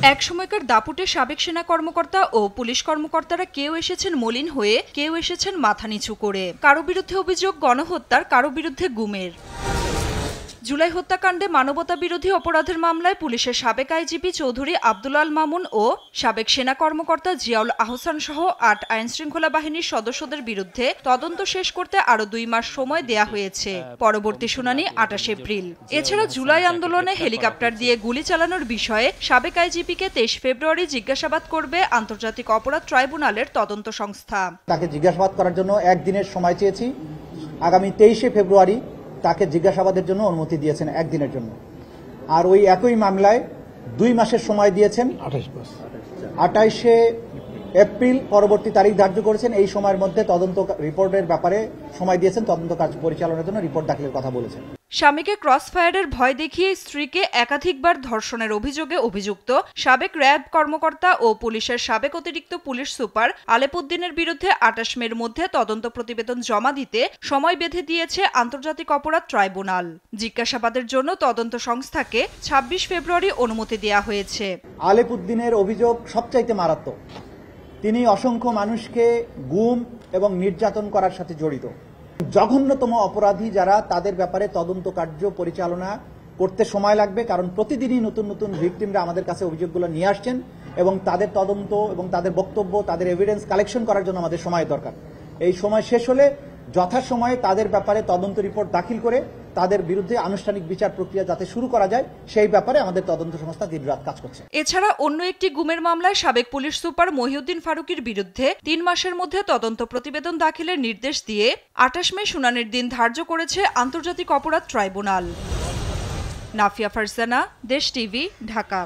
এক সময়কার দাপুটে সাবেক সেনা কর্মকর্তা ও পুলিশ কর্মকর্তারা কেউ এসেছেন মলিন হয়ে, কেউ এসেছেন মাথা নিচু করে। কারো বিরুদ্ধে অভিযোগ গণহত্যার, কারো বিরুদ্ধে গুমের। জুলাই হত্যাকাণ্ডে মানবতা বিরোধী অপরাধের মামলায় পুলিশের সাবেক আইজিপি চৌধুরী আব্দুল আল মামুন ও সাবেক সেনা কর্মকর্তা জিয়াউল আহসান সহ ৮ আইনশৃঙ্খলা বাহিনীর সদস্যদের বিরুদ্ধে তদন্ত শেষ করতে আরও ২ মাস সময় দেয়া হয়েছে। পরবর্তী শুনানি ২৮ এপ্রিল। এছাড়া জুলাই আন্দোলনে হেলিকপ্টার দিয়ে গুলি চালানোর বিষয়ে সাবেক আইজিপিকে ২৩ ফেব্রুয়ারি জিজ্ঞাসাবাদ করবে আন্তর্জাতিক অপরাধ ট্রাইব্যুনালের তদন্ত সংস্থা। তাকে জিজ্ঞাসাবাদ করার জন্য একদিনের সময় চেয়েছি। আগামী ২৩ ফেব্রুয়ারি তাকে জিজ্ঞাসাবাদের জন্য অনুমতি দিয়েছেন একদিনের জন্য। আর ওই একই মামলায় ২ মাসের সময় দিয়েছেন, ২৮ এপ্রিল পরবর্তী তারিখ ধার্য করেছেন। এই সময়ের মধ্যে তদন্ত রিপোর্টের ব্যাপারে সময় দিয়েছেন, তদন্ত কাজ পরিচালনার জন্য রিপোর্ট দাখিলের কথা বলেছেন। স্বামীকে ক্রসফায়ারের ভয় দেখিয়ে স্ত্রীকে একাধিকবার ধর্ষণের অভিযোগে অভিযুক্ত সাবেক র্যাব কর্মকর্তা ও পুলিশের সাবেক অতিরিক্ত পুলিশ সুপার আলেপুদ্দিনের বিরুদ্ধে ২৮ মের মধ্যে তদন্ত প্রতিবেদন জমা দিতে সময় বেঁধে দিয়েছে আন্তর্জাতিক অপরাধ ট্রাইব্যুনাল। জিজ্ঞাসাবাদের জন্য তদন্ত সংস্থাকে ২৬ ফেব্রুয়ারি অনুমতি দেওয়া হয়েছে। আলেপুদ্দিনের অভিযোগ সবচাইতে মারাত্মক। তিনি অসংখ্য মানুষকে গুম এবং নির্যাতন করার সাথে জড়িত। জঘন্যতম অপরাধী যারা, তাদের ব্যাপারে তদন্ত কার্য পরিচালনা করতে সময় লাগবে, কারণ প্রতিদিনই নতুন নতুন ভিকটিমরা আমাদের কাছে অভিযোগগুলো নিয়ে আসছেন এবং তাদের তদন্ত এবং তাদের বক্তব্য, তাদের এভিডেন্স কালেকশন করার জন্য আমাদের সময় দরকার। এই সময় শেষ হলে যথাসময়ে তাদের ব্যাপারে তদন্ত রিপোর্ট দাখিল করে তাদের বিরুদ্ধে আনুষ্ঠানিক বিচার প্রক্রিয়া যাতে শুরু করা যায়, সেই ব্যাপারে আমাদের তদন্ত সংস্থা দিনরাত কাজ করছে। এছাড়া অন্য একটি গুমের মামলায় সাবেক পুলিশ সুপার মহিউদ্দিন ফারুকীর বিরুদ্ধে ৩ মাসের মধ্যে তদন্ত প্রতিবেদন দাখিলের নির্দেশ দিয়ে ২৮ মে শুনানির দিন ধার্য করেছে আন্তর্জাতিক অপরাধ ট্রাইব্যুনাল। নাফিয়া ফারজানা, দেশ টিভি, ঢাকা।